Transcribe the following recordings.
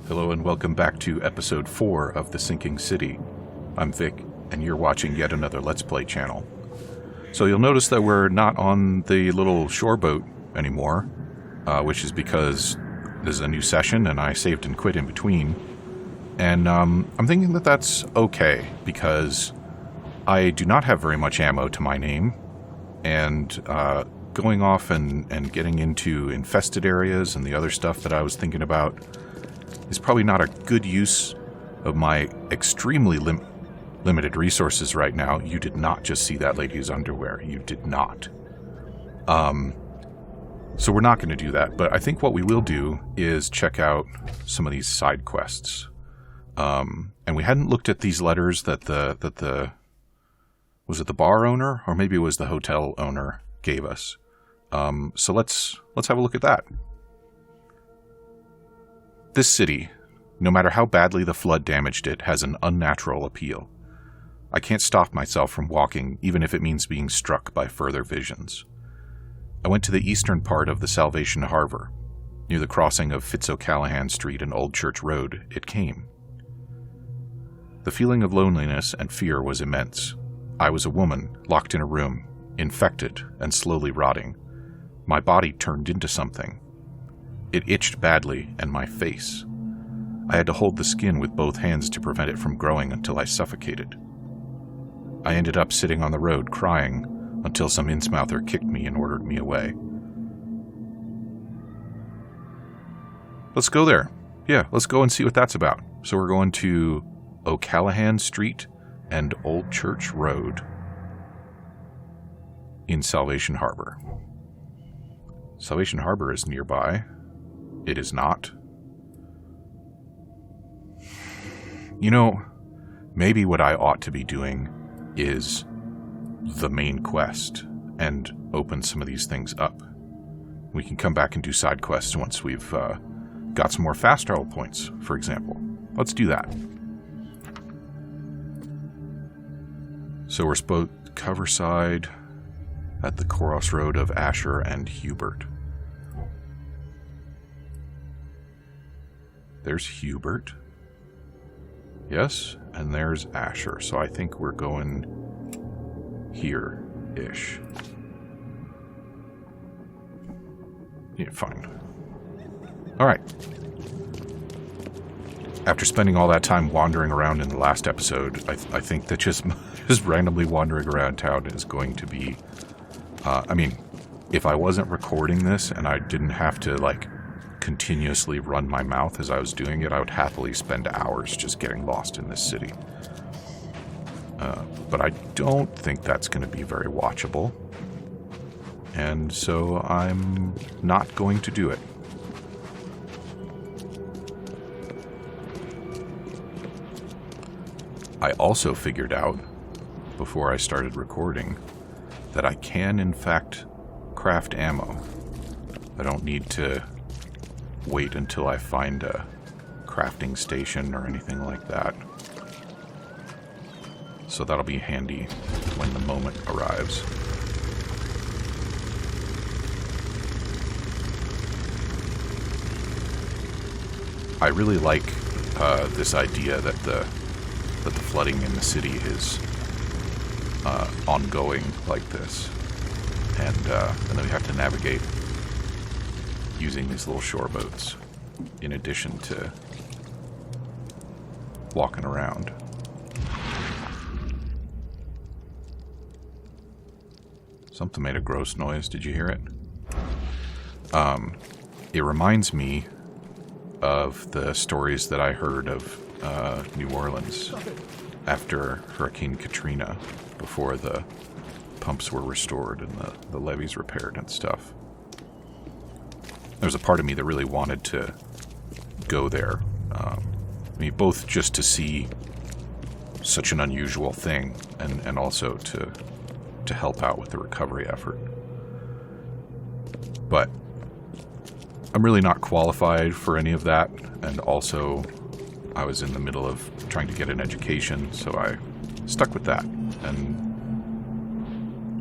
Hello and welcome back to episode 4 of The Sinking City. I'm Vic, and you're watching yet another Let's Play channel. So you'll notice that we're not on the little shore boat anymore, which is because this is a new session and I saved and quit in between. And I'm thinking that that's okay, because I do not have very much ammo to my name, and going off and getting into infested areas and the other stuff that I was thinking about is probably not a good use of my extremely limited resources right now. You did not just see that lady's underwear. You did not. So we're not going to do that. But I think what we will do is check out some of these side quests. And we hadn't looked at these letters that the was it the bar owner, or maybe it was the hotel owner, gave us. So let's have a look at that. This city, no matter how badly the flood damaged it, has an unnatural appeal. I can't stop myself from walking, even if it means being struck by further visions. I went to the eastern part of the Salvation Harbor. Near the crossing of Fitz-O'Callahan Street and Old Church Road, it came. The feeling of loneliness and fear was immense. I was a woman, locked in a room, infected and slowly rotting. My body turned into something. It itched badly, and my face. I had to hold the skin with both hands to prevent it from growing until I suffocated. I ended up sitting on the road crying until some Innsmouther kicked me and ordered me away. Let's go there. Yeah, let's go and see what that's about. So we're going to O'Callahan Street and Old Church Road in Salvation Harbor. Salvation Harbor is nearby. It is not. You know, maybe what I ought to be doing is the main quest and open some of these things up. We can come back and do side quests once we've got some more fast travel points, for example. Let's do that. So we're supposed to cover side at the crossroad of Asher and Hubert. There's Hubert. Yes, and there's Asher. So I think we're going here-ish. Yeah, fine. Alright. After spending all that time wandering around in the last episode, I think that just randomly wandering around town is going to be... I mean, if I wasn't recording this and I didn't have to, continuously run my mouth as I was doing it, I would happily spend hours just getting lost in this city. But I don't think that's going to be very watchable. And so I'm not going to do it. I also figured out, before I started recording, that I can in fact craft ammo. I don't need to wait until I find a crafting station or anything like that. So that'll be handy when the moment arrives. I really like this idea that the flooding in the city is ongoing like this, and then we have to navigate using these little shore boats in addition to walking around. Something made a gross noise. Did you hear it? It reminds me of the stories that I heard of New Orleans after Hurricane Katrina, before the pumps were restored and the levees repaired and stuff. There's a part of me that really wanted to go there. Both just to see such an unusual thing and also to help out with the recovery effort. But I'm really not qualified for any of that, and also I was in the middle of trying to get an education, so I stuck with that and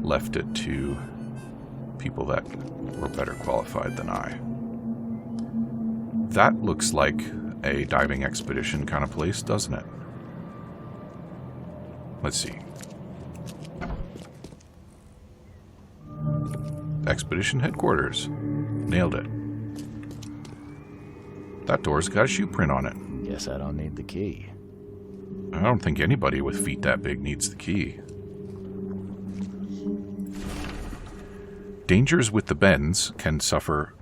left it to people that were better qualified than I. That looks like a diving expedition kind of place, doesn't it? Let's see. Expedition headquarters. Nailed it. That door's got a shoe print on it. Guess I don't need the key. I don't think anybody with feet that big needs the key. Divers with the bends can suffer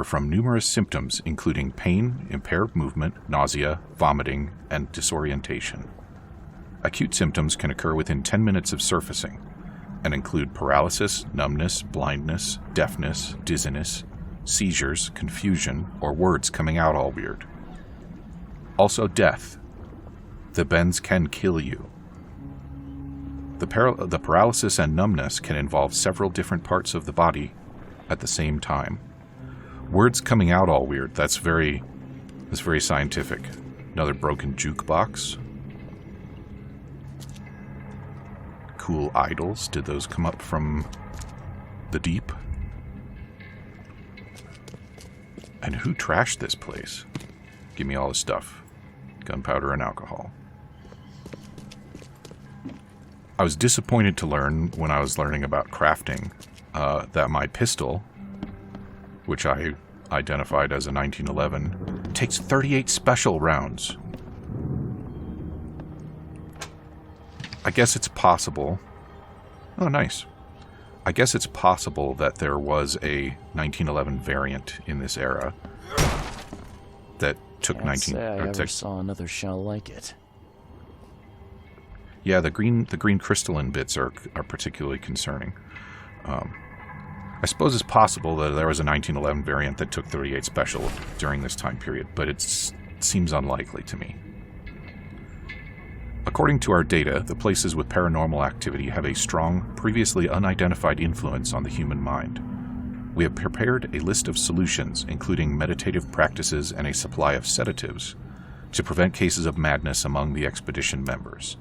from numerous symptoms, including pain, impaired movement, nausea, vomiting, and disorientation. Acute symptoms can occur within 10 minutes of surfacing and include paralysis, numbness, blindness, deafness, dizziness, seizures, confusion, or words coming out all weird. Also death. The bends can kill you. The paralysis and numbness can involve several different parts of the body at the same time. Words coming out all weird. That's very scientific. Another broken jukebox. Cool idols. Did those come up from the deep? And who trashed this place? Give me all the stuff. Gunpowder and alcohol. I was disappointed to learn when I was learning about crafting that my pistol, which I identified as a 1911, takes 38 special rounds. I guess it's possible. Oh, nice. I guess it's possible that there was a 1911 variant in this era that took Can't say I ever saw another shell like it. Yeah, the green crystalline bits are particularly concerning. I suppose it's possible that there was a 1911 variant that took 38 special during this time period, but it seems unlikely to me. According to our data, the places with paranormal activity have a strong, previously unidentified influence on the human mind. We have prepared a list of solutions, including meditative practices and a supply of sedatives, to prevent cases of madness among the expedition members.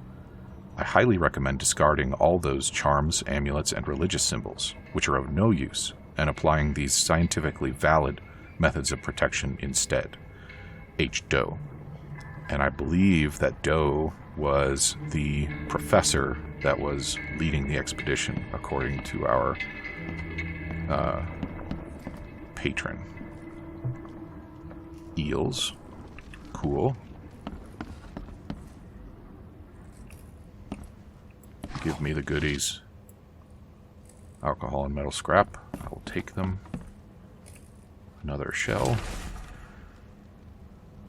I highly recommend discarding all those charms, amulets, and religious symbols, which are of no use, and applying these scientifically valid methods of protection instead. H. Doe. And I believe that Doe was the professor that was leading the expedition, according to our patron. Eels. Cool. Give me the goodies. Alcohol and metal scrap. I will take them. Another shell.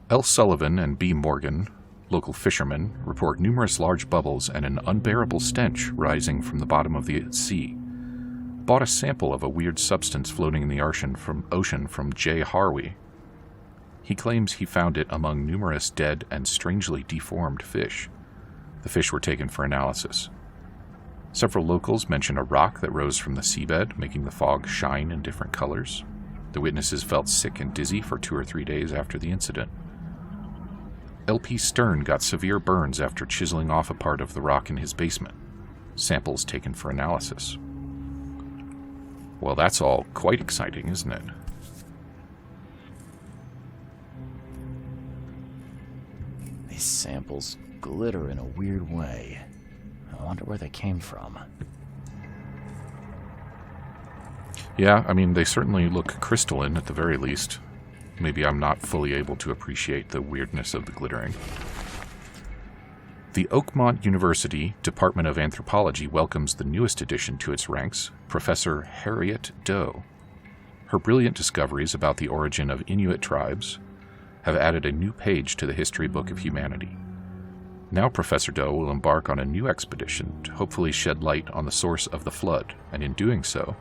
L. Sullivan and B. Morgan, local fishermen, report numerous large bubbles and an unbearable stench rising from the bottom of the sea. Bought a sample of a weird substance floating in the ocean from J. Harvey. He claims he found it among numerous dead and strangely deformed fish. The fish were taken for analysis. Several locals mention a rock that rose from the seabed, making the fog shine in different colors. The witnesses felt sick and dizzy for 2 or 3 days after the incident. L.P. Stern got severe burns after chiseling off a part of the rock in his basement. Samples taken for analysis. Well, that's all quite exciting, isn't it? These samples glitter in a weird way. I wonder where they came from. Yeah, I mean, they certainly look crystalline at the very least. Maybe I'm not fully able to appreciate the weirdness of the glittering. The Oakmont University Department of Anthropology welcomes the newest addition to its ranks, Professor Harriet Doe. Her brilliant discoveries about the origin of Inuit tribes have added a new page to the history book of humanity. Now Professor Doe will embark on a new expedition to hopefully shed light on the source of the flood, and in doing so,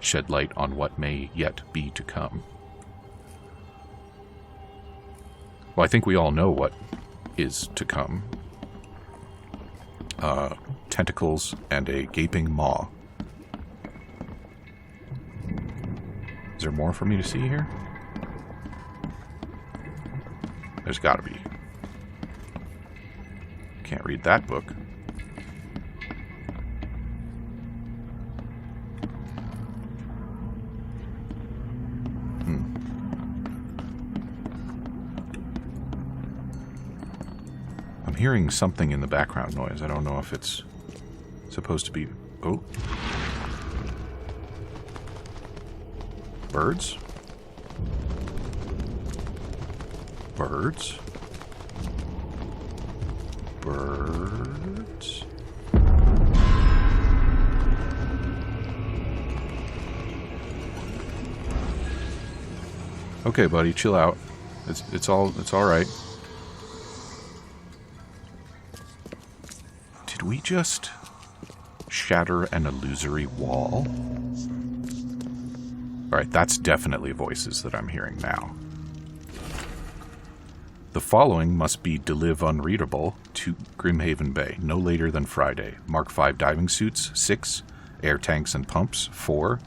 shed light on what may yet be to come. Well, I think we all know what is to come. Tentacles and a gaping maw. Is there more for me to see here? There's gotta be. Can't read that book. I'm hearing something in the background noise. I don't know if it's supposed to be... Oh. Birds? Birds? Birds? Okay, buddy, chill out. It's all right. Did we just shatter an illusory wall? Alright, that's definitely voices that I'm hearing now. The following must be deliv unreadable to Grimhaven Bay, no later than Friday. Mark 5 diving suits, 6. Air tanks and pumps, 4.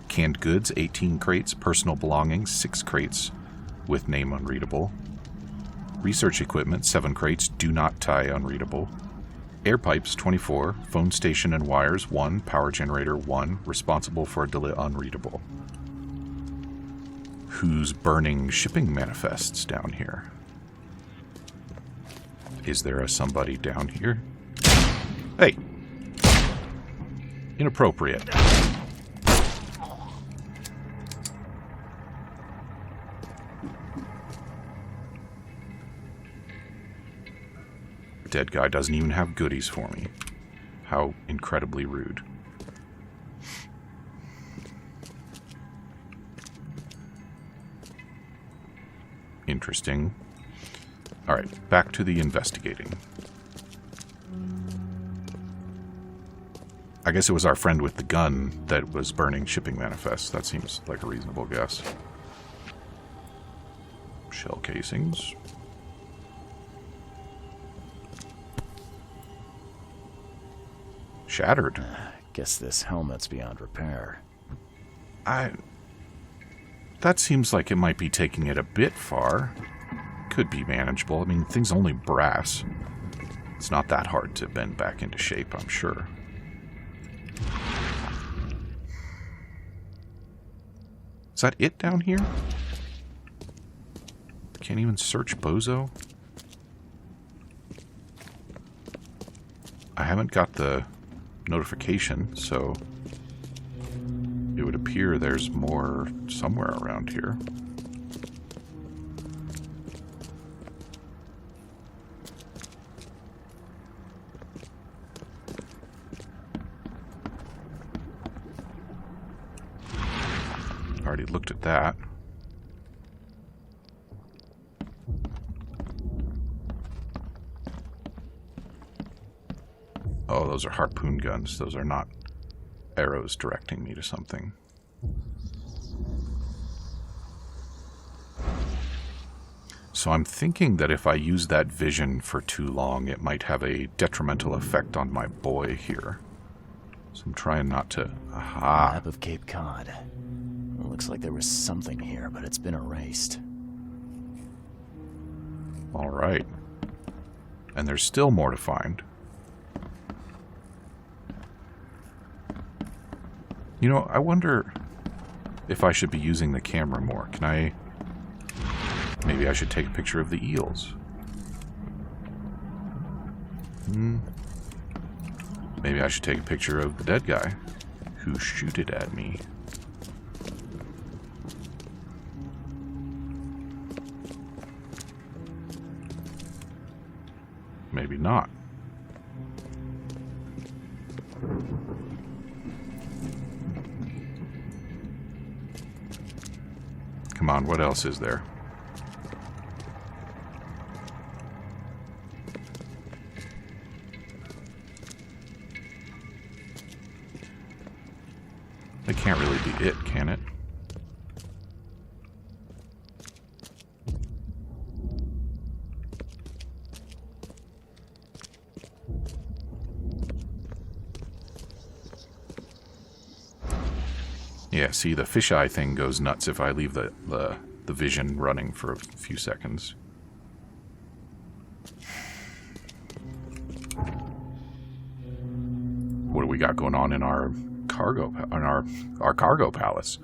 Canned goods, 18 crates. Personal belongings, 6 crates with name unreadable. Research equipment, 7 crates. Do not tie unreadable. Air pipes, 24. Phone station and wires, 1. Power generator, 1. Responsible for deli unreadable. Who's burning shipping manifests down here? Is there a somebody down here? Hey! Inappropriate. Dead guy doesn't even have goodies for me. How incredibly rude. Interesting. Alright, back to the investigating. I guess it was our friend with the gun that was burning shipping manifests. That seems like a reasonable guess. Shell casings. Shattered. Guess this helmet's beyond repair. That seems like it might be taking it a bit far. Could be manageable. I mean, things only brass. It's not that hard to bend back into shape, I'm sure. Is that it down here? Can't even search Bozo? I haven't got the notification, so it would appear there's more somewhere around here. Already looked at that. Oh, those are harpoon guns. Those are not arrows directing me to something. So I'm thinking that if I use that vision for too long, it might have a detrimental effect on my boy here. So I'm trying not to... Aha! Map of Cape Cod. It looks like there was something here, but it's been erased. Alright. And there's still more to find. You know, I wonder if I should be using the camera more. Can I... Maybe I should take a picture of the eels. Maybe I should take a picture of the dead guy who shooted at me. Maybe not. Come on, what else is there? That can't really be it, can it? Yeah, see, the fisheye thing goes nuts if I leave the vision running for a few seconds. What do we got going on in our cargo, our cargo palace?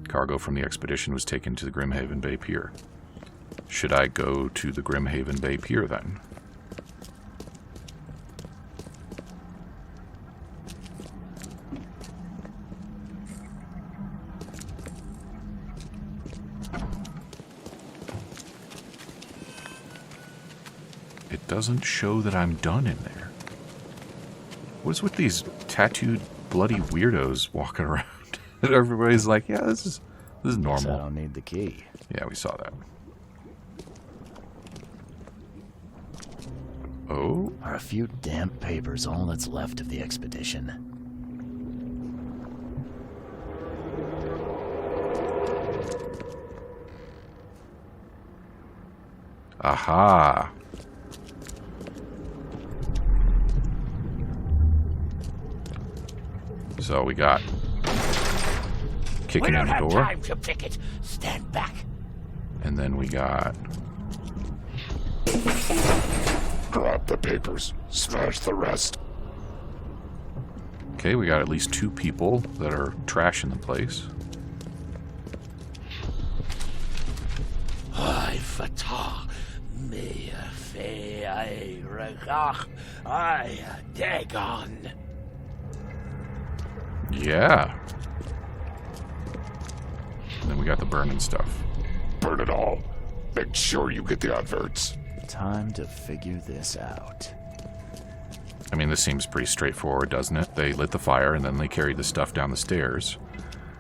Cargo from the expedition was taken to the Grimhaven Bay Pier. Should I go to the Grimhaven Bay Pier then? it doesn't show that I'm done in there. What's with these tattooed bloody weirdos walking around? And everybody's like, yeah, this is normal. I don't need the key. Yeah, we saw that. Oh? Are a few damp papers all that's left of the expedition? Aha. So we got kicking in the door. We don't have time to pick it. Stand back. And then we got Grab the papers. Smash the rest. okay, we got at least 2 people that are trashing the place. I fatah me fe I regach I dagon. Yeah. And then we got the burning stuff. Burn it all. Make sure you get the adverts. Time to figure this out. I mean, this seems pretty straightforward, doesn't it? They lit the fire, and then they carried the stuff down the stairs.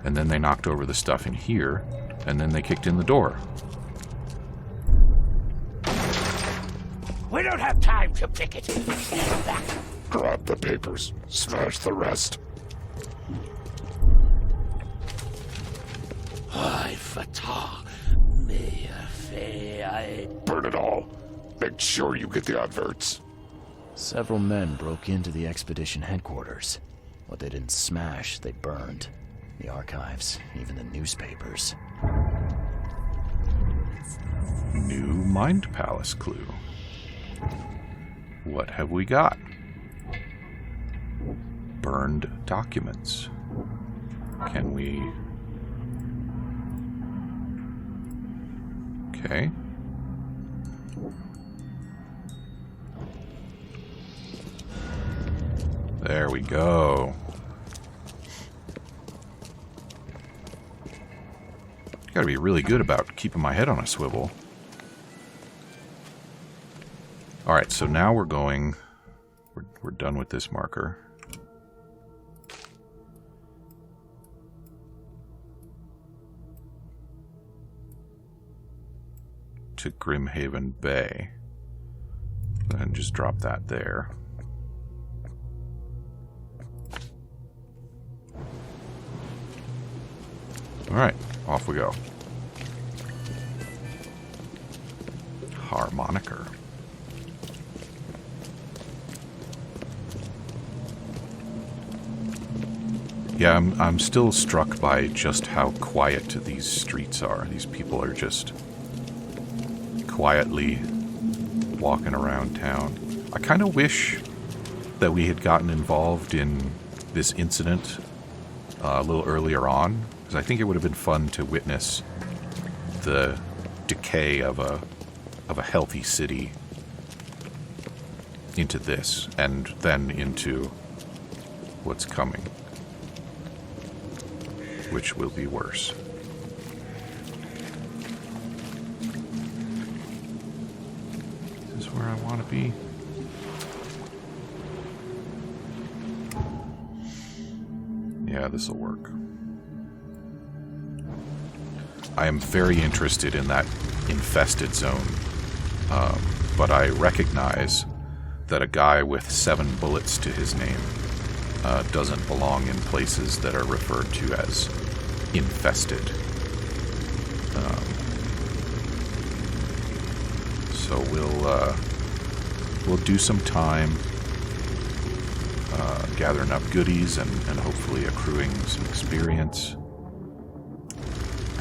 And then they knocked over the stuff in here, and then they kicked in the door. We don't have time to pick it. Stand back. Grab the papers. Smash the rest. I fatah me fe I. Burn it all. Make sure you get the adverts. Several men broke into the expedition headquarters. What they didn't smash, they burned. The archives, even the newspapers. New Mind Palace clue. What have we got? Burned documents. Can we... Okay. There we go. Gotta be really good about keeping my head on a swivel. Alright, so now we're going... We're done with this marker. To Grimhaven Bay. And just drop that there. Alright, off we go. Harmoniker. Yeah, I'm still struck by just how quiet these streets are. These people are just quietly walking around town. I kind of wish that we had gotten involved in this incident a little earlier on, because I think it would have been fun to witness the decay of a healthy city into this, and then into what's coming, which will be worse. Is this where I want to be? Yeah, this'll work. I am very interested in that infested zone, but I recognize that a guy with 7 bullets to his name doesn't belong in places that are referred to as infested. So we'll do some time gathering up goodies and hopefully accruing some experience.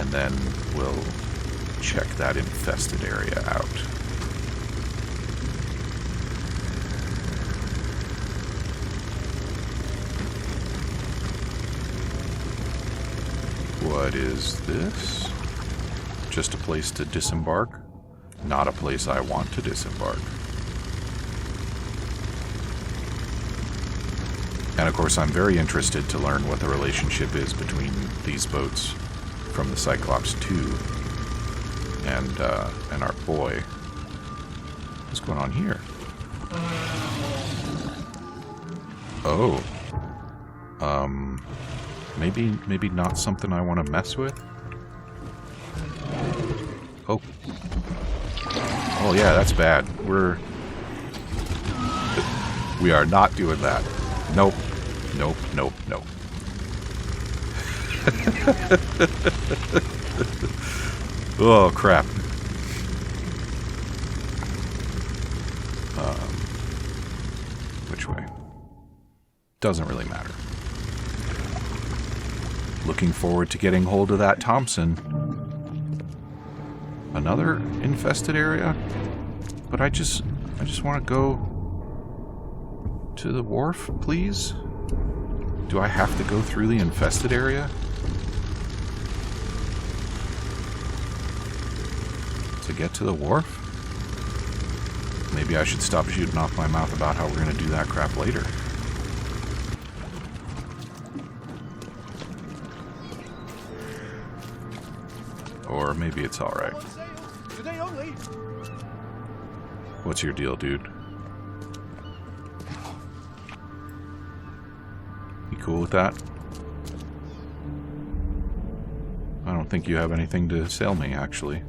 And then we'll check that infested area out. What is this? Just a place to disembark? Not a place I want to disembark. And of course, I'm very interested to learn what the relationship is between these boats from the Cyclops 2 and our boy. What's going on here? Oh. Maybe not something I want to mess with? Oh. Oh yeah, that's bad. We are not doing that. Nope. Nope, nope, nope. Oh, crap. Which way? Doesn't really matter. Looking forward to getting hold of that Thompson. Another infested area? But I just want to go to the wharf, please? Do I have to go through the infested area? To get to the wharf? Maybe I should stop shooting off my mouth about how we're going to do that crap later. Or maybe it's alright. What's your deal, dude? You cool with that? I don't think you have anything to sell me, actually.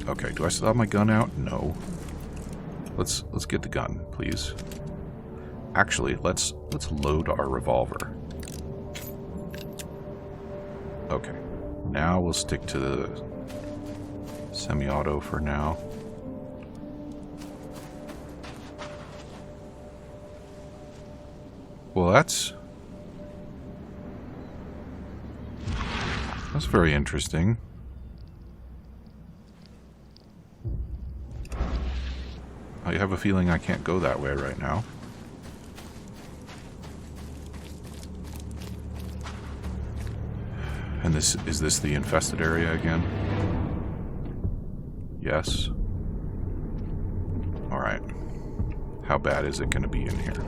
Okay, do I still have my gun out? No. Let's get the gun, please. Actually, let's load our revolver. Okay. Now we'll stick to the semi-auto for now. Well, that's very interesting. I have a feeling I can't go that way right now. And is this the infested area again? Yes. Alright. How bad is it going to be in here?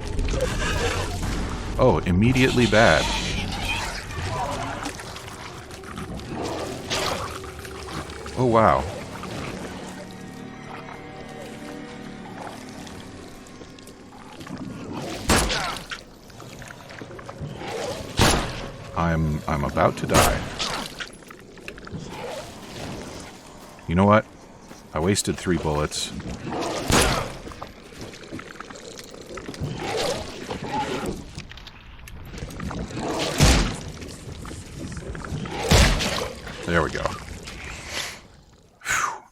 Oh, immediately bad. Oh, wow. I'm about to die. You know what? I wasted 3 bullets. There we go. Whew.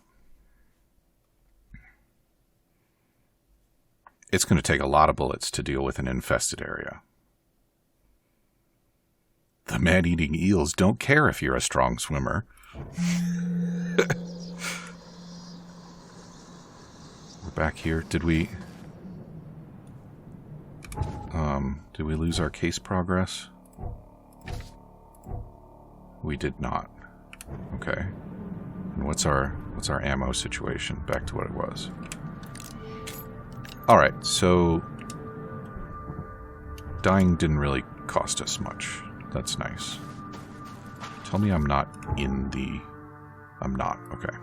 It's going to take a lot of bullets to deal with an infested area. The man-eating eels don't care if you're a strong swimmer. We're back here. Did we lose our case progress? We did not. Okay. And what's our ammo situation? Back to what it was. Alright, so dying didn't really cost us much. That's nice. Tell me I'm not in the... I'm not. Okay.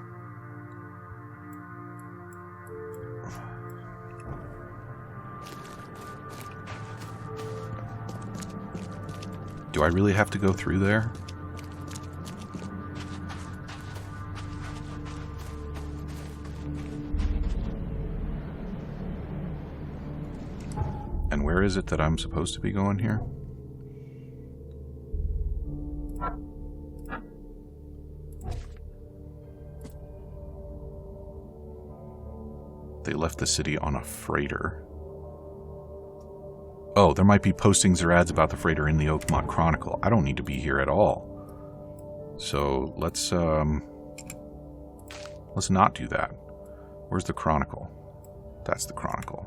Do I really have to go through there? And where is it that I'm supposed to be going here? They left the city on a freighter. Oh, there might be postings or ads about the freighter in the Oakmont Chronicle. I don't need to be here at all. So let's not do that. Where's the Chronicle? That's the Chronicle.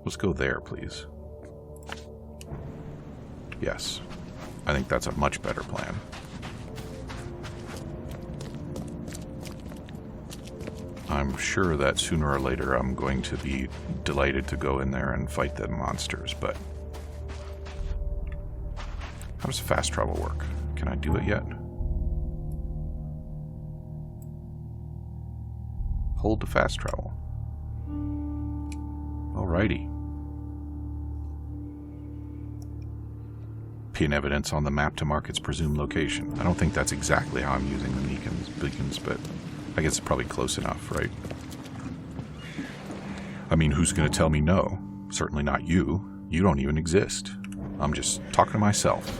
Let's go there, please. Yes. I think that's a much better plan. I'm sure that sooner or later I'm going to be delighted to go in there and fight the monsters, but... How does fast travel work? Can I do it yet? Hold to fast travel. Alrighty. Pin evidence on the map to mark its presumed location. I don't think that's exactly how I'm using the beacons, but I guess it's probably close enough, right? I mean, who's going to tell me no? Certainly not you. You don't even exist. I'm just talking to myself.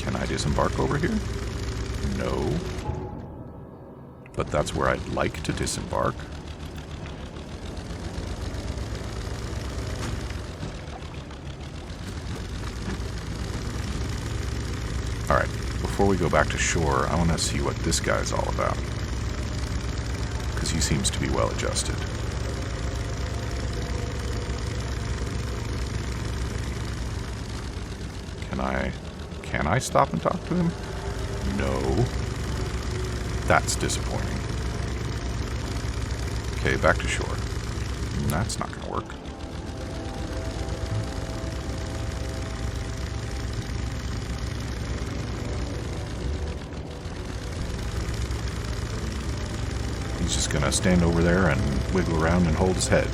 Can I disembark over here? No. But that's where I'd like to disembark. Alright, before we go back to shore, I want to see what this guy's all about. Because he seems to be well adjusted. Can I stop and talk to him? No. That's disappointing. Okay, back to shore. That's not going to work. He's just going to stand over there and wiggle around and hold his head.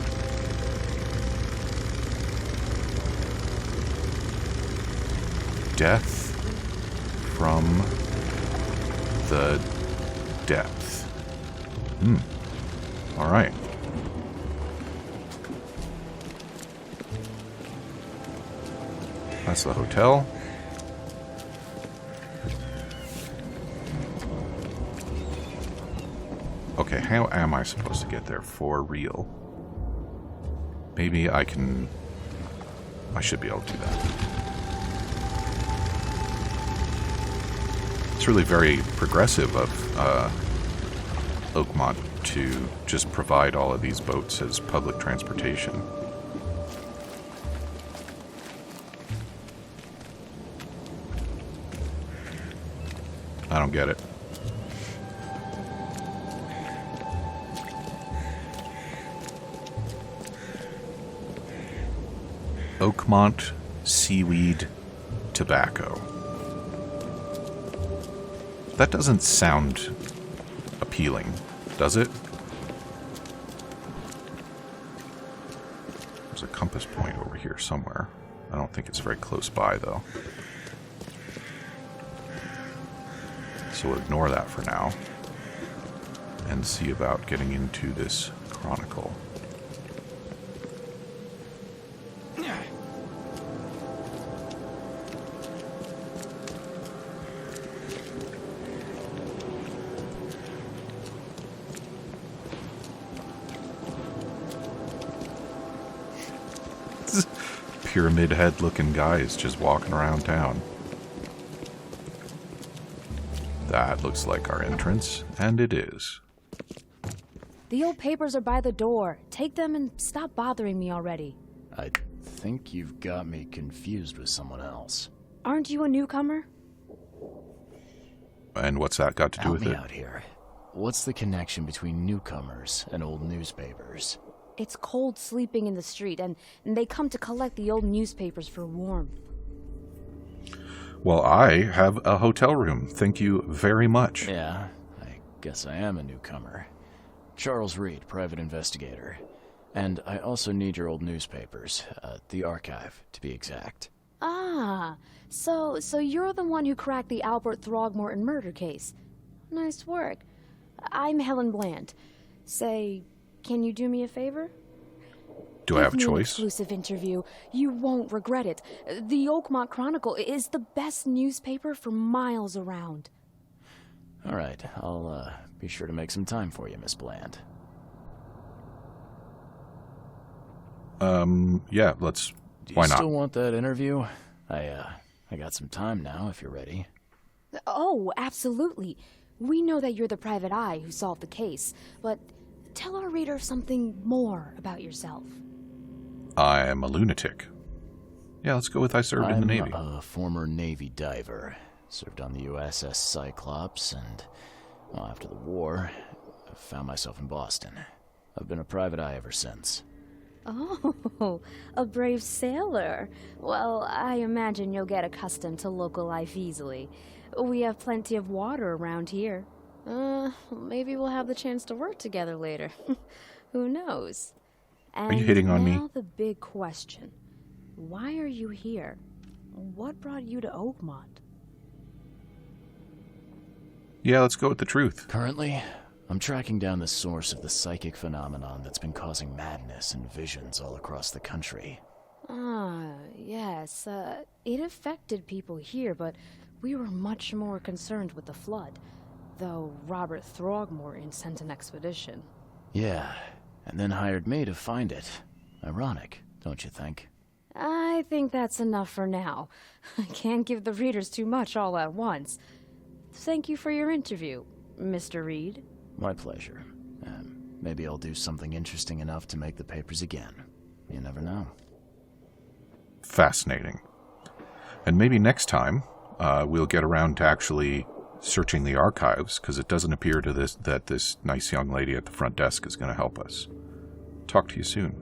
Death from the depth. Alright. That's the hotel. Okay, how am I supposed to get there for real? Maybe I should be able to do that. It's really very progressive of Oakmont to just provide all of these boats as public transportation. I don't get it. Oakmont Seaweed Tobacco. That doesn't sound appealing, does it? There's a compass point over here somewhere. I don't think it's very close by, though. So we'll ignore that for now. And see about getting into this chronicle. Pyramid head looking guy is just walking around town. That looks like our entrance, and it is. The old papers are by the door. Take them and stop bothering me already. I think you've got me confused with someone else. Aren't you a newcomer? And what's that got to do with Help it? me out here. What's the connection between newcomers and old newspapers? It's cold sleeping in the street, and they come to collect the old newspapers for warmth. Well, I have a hotel room. Thank you very much. Yeah, I guess I am a newcomer. Charles Reed, private investigator. And I also need your old newspapers. The archive, to be exact. Ah, so you're the one who cracked the Albert Throgmorton murder case. Nice work. I'm Helen Bland. Say, can you do me a favor? Do I have a Give me an choice? exclusive interview. You won't regret it. The Oakmont Chronicle is the best newspaper for miles around. All right, I'll be sure to make some time for you, Miss Bland. Yeah, let's... Why Do you not? still want that interview? I got some time now, if you're ready. Oh, absolutely. We know that you're the private eye who solved the case, but tell our reader something more about yourself. I'm a lunatic. Yeah, let's go with I served in the Navy. I'm a former Navy diver. Served on the USS Cyclops, and well, after the war, I found myself in Boston. I've been a private eye ever since. Oh, a brave sailor. Well, I imagine you'll get accustomed to local life easily. We have plenty of water around here. Maybe we'll have the chance to work together later. Who knows? Are you hitting on me? Now the big question. Why are you here? What brought you to Oakmont? Yeah, let's go with the truth. Currently, I'm tracking down the source of the psychic phenomenon that's been causing madness and visions all across the country. Yes. It affected people here, but we were much more concerned with the flood. Though Robert Throgmorton sent an expedition. Yeah, and then hired me to find it. Ironic, don't you think? I think that's enough for now. I can't give the readers too much all at once. Thank you for your interview, Mr. Reed. My pleasure. Maybe I'll do something interesting enough to make the papers again. You never know. Fascinating. And maybe next time, we'll get around to actually searching the archives, because it doesn't appear to that this nice young lady at the front desk is going to help us. Talk to you soon.